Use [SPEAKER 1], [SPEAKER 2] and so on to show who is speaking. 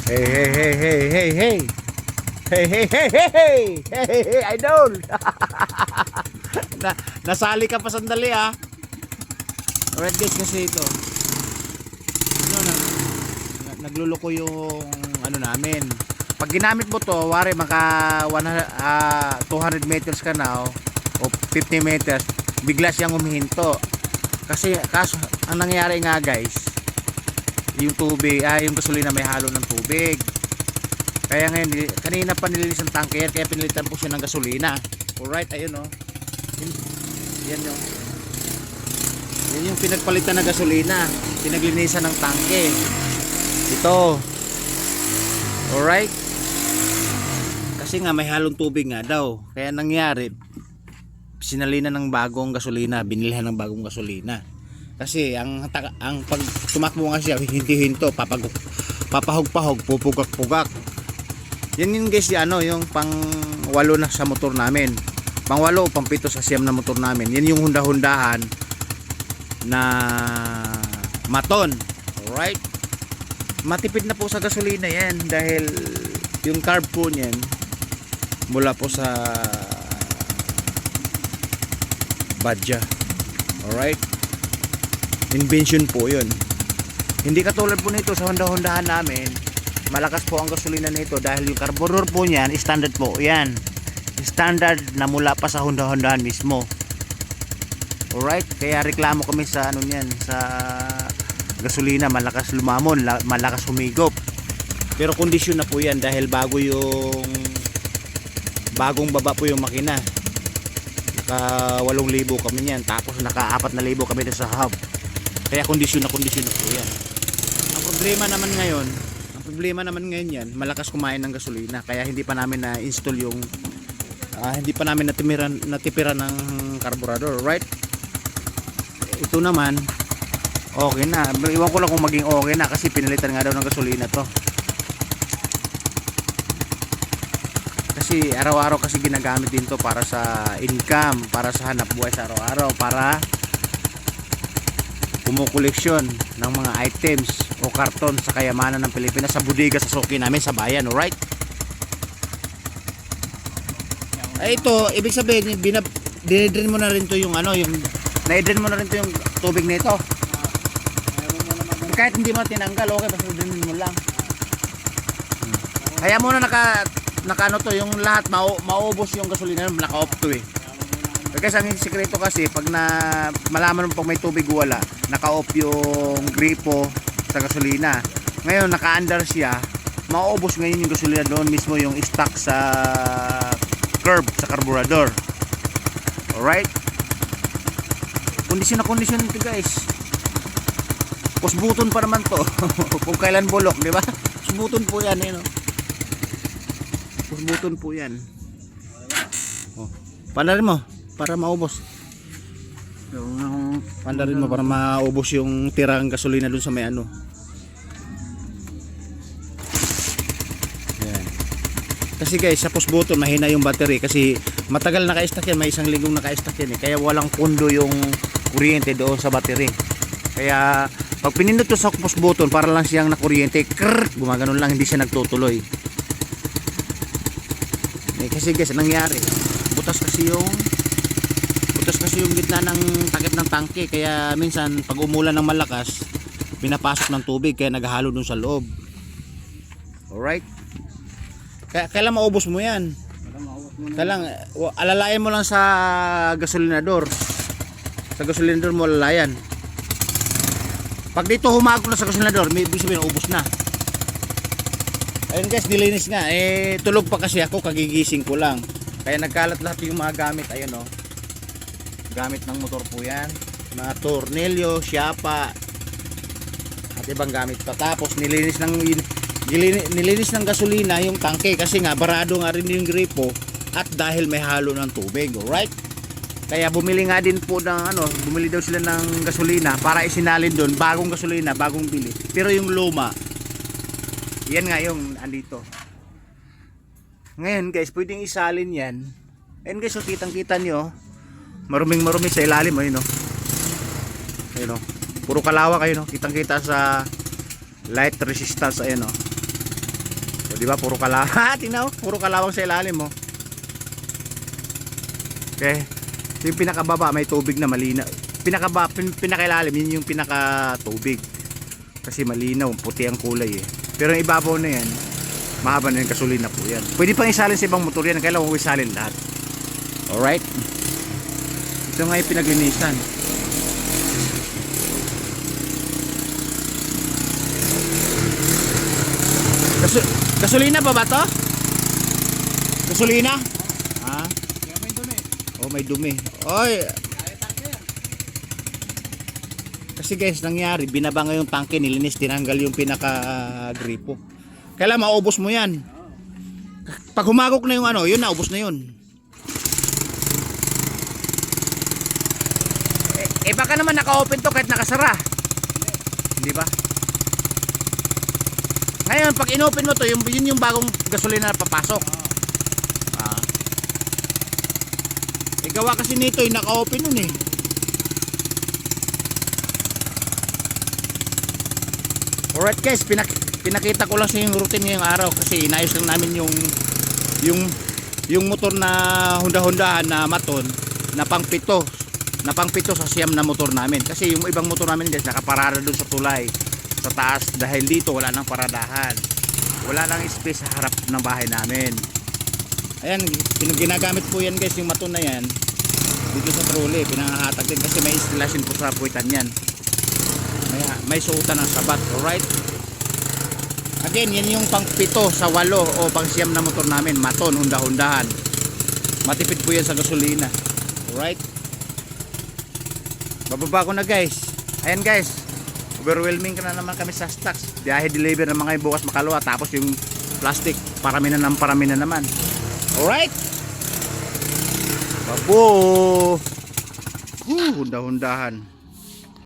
[SPEAKER 1] Hey, hey, hey, hey, hey, hey. Hey, hey, hey, hey, hey. Hey, hey, hey, idol. Nasali ka pa sandali ah. Alright guys, kasi ito. Ano na, nagluluko yung ano namin. Pag ginamit mo to, wari maka 200 meters ka na o 50 meters, bigla siyang humihinto. Kasi kaso ang nangyari nga guys, yung tubig, yung gasolina may halo ng tubig. Kaya ngayon, kanina pa nilinis ang tangke yan, kaya pinilitan po siya ng gasolina. Alright, ayun o. Yan o. Yan yung pinagpalitan na gasolina. Pinaglinisan ng tangke. Ito. Alright. Kasi nga may halong tubig nga daw. Kaya nangyari, sinalina ng bagong gasolina, binilhan ng bagong gasolina. Kasi ang pag tumakbo nga siya, hindi-hinto, papahog-pahog, pupugak-pugak. Yan yun guys, yung pang 8 na sa motor namin. Pang 8 o pang 7 sa siyam na motor namin. Yan yung hunda-hundahan na maton. Alright. Matipid na po sa gasolina yan dahil yung carb po niyan mula po sa Badja. Alright. Invention po yun. Hindi katulad po nito sa hunda-hundahan namin. Malakas po ang gasolina nito dahil yung carburetor po niyan standard po yan. Standard na mula pa sa hunda-hundahan mismo. Alright. Kaya reklamo kami sa ano niyan, sa gasolina, malakas lumamon, malakas humigop. Pero kondisyon na po yan dahil bagong baba po yung makina. Naka 8,000 kami niyan, tapos naka 4,000 kami sa hub. Kaya kondisyon na po yan. Ang problema naman ngayon yan, malakas kumain ng gasolina. Kaya hindi pa namin na-install yung hindi pa namin natipiran ng carburetor, right? Ito naman okay na. Iwan ko lang kung maging okay na kasi pinalitan nga daw ng gasolina to. Kasi araw-araw kasi ginagamit din to para sa income, para sa hanap buhay sa araw-araw, para kumukoleksyon ng mga items o karton sa kayamanan ng Pilipinas, sa bodega, sa suki namin sa bayan, alright? Ito, ibig sabihin, dinidrin mo na rin to yung naidrin mo na rin to yung tubig nito. Kahit hindi mo tinanggal, okay, basta idrin mo lang. Kaya muna naka to, yung lahat maubos yung gasolina, naka-off to eh. Kasi ang sikreto kasi pag malaman mo pag may tubig wala, naka-off yung gripo sa gasolina. Ngayon naka-under siya, maubos ngayon yung gasolina doon mismo, yung stock sa curb, sa carburetor. Alright? Kondisyon ito guys. Push button pa naman to. Kung kailan bulok, di ba? Push button po yan, push button po yan. Pandarin mo para maubos. Pandarin mo para maubos yung tirang gasolina dun sa may ano. Yan. Kasi guys, sa push button mahina yung battery kasi matagal naka-stack yan, may 1 linggong naka-stack yan kaya walang pundo yung kuryente doon sa battery. Kaya pag pinindot to sa push button, para lang siyang nakuryente, gumaganon lang, hindi siya nagtutuloy. Kasi guys, nangyari, butas kasi yung gitna ng takip ng tangke, kaya minsan pag umulan ng malakas pinapasok ng tubig, kaya naghahalo dun sa loob. Alright, kailan maubos mo yan? Alalayan mo lang sa gasolinador mo, alalayan. Pag dito humagok na sa gasolinador, may ibig sabihin ubos na. Ayun guys, nilinis nga. Tulog pa kasi ako, kagigising ko lang. Kaya nagkalat lahat yung mga gamit. Ayun gamit ng motor po yan. Mga tornilyo, siyapa, at ibang gamit pa. Tapos nilinis ng gasolina yung tangke. Kasi nga, barado nga rin yung gripo. At dahil may halo ng tubig. Alright? Kaya bumili nga din po bumili daw sila ng gasolina para isinalin doon. Bagong gasolina, bagong bili. Pero yung luma, yan nga yung andito. Ngayon guys, pwedeng isalin yan. Ayun guys, kitang kita nyo, maruming sa ilalim. Ayun puro kalawak. Kitang kita sa light resistance. Ayun O, di ba? Puro kalawang. Tingnan mo, puro kalawang sa ilalim mo. Okay. So, yung pinakababa may tubig na malinaw. Pinakailalim yun yung pinaka-tubig. Kasi malinaw, puti ang kulay eh. Pero yung ibabaw na yan, mahaba na yung gasolina po yan. Pwede pang isalin sa ibang motor yan, kailangan mo isalin lahat. Alright. Ito nga yung pinaglinisan. Gasolina pa ba to? Gasolina? Ha?
[SPEAKER 2] May dumi.
[SPEAKER 1] Oh, may dumi. Oy, kasi guys, nangyari, binaba nga yung tangke, nilinis, tinanggal yung pinaka-gripo. Kailan maubos mo yan. Pag humagok na yung ano, yun, naubos na yun. Baka naman naka-open to kahit nakasara. Hindi ba? Ngayon, pag in-open mo to, yun yung bagong gasolina na papasok. Gawa kasi nito, yung naka-open nun eh. Alright guys, pinakita ko lang sa yung routine ngayong araw kasi inayos lang namin yung motor na Honda-Hondahan na Maton na pangpito sa siyam na motor namin. Kasi yung ibang motor namin guys nakaparada doon sa tulay sa taas dahil dito wala nang paradahan. Wala nang space sa harap ng bahay namin. Ayan, ginagamit po yan guys yung Maton na yan dito sa trolley, pinangahatag din kasi may installation po sa puwitan yan. May suotan ng sabat. Alright. Again, yan yung pang 7 sa 8 o pang 9 na motor namin. Maton, Honda-Hondahan. Matipid po yan sa gasolina. Alright. Bababa ko na guys. Ayan guys. Overwhelming ka na naman kami sa stocks. Biyahe deliver ng mga bukas Makalawa. Tapos yung plastic, parami na naman. Alright. Babo. Honda-Hondahan.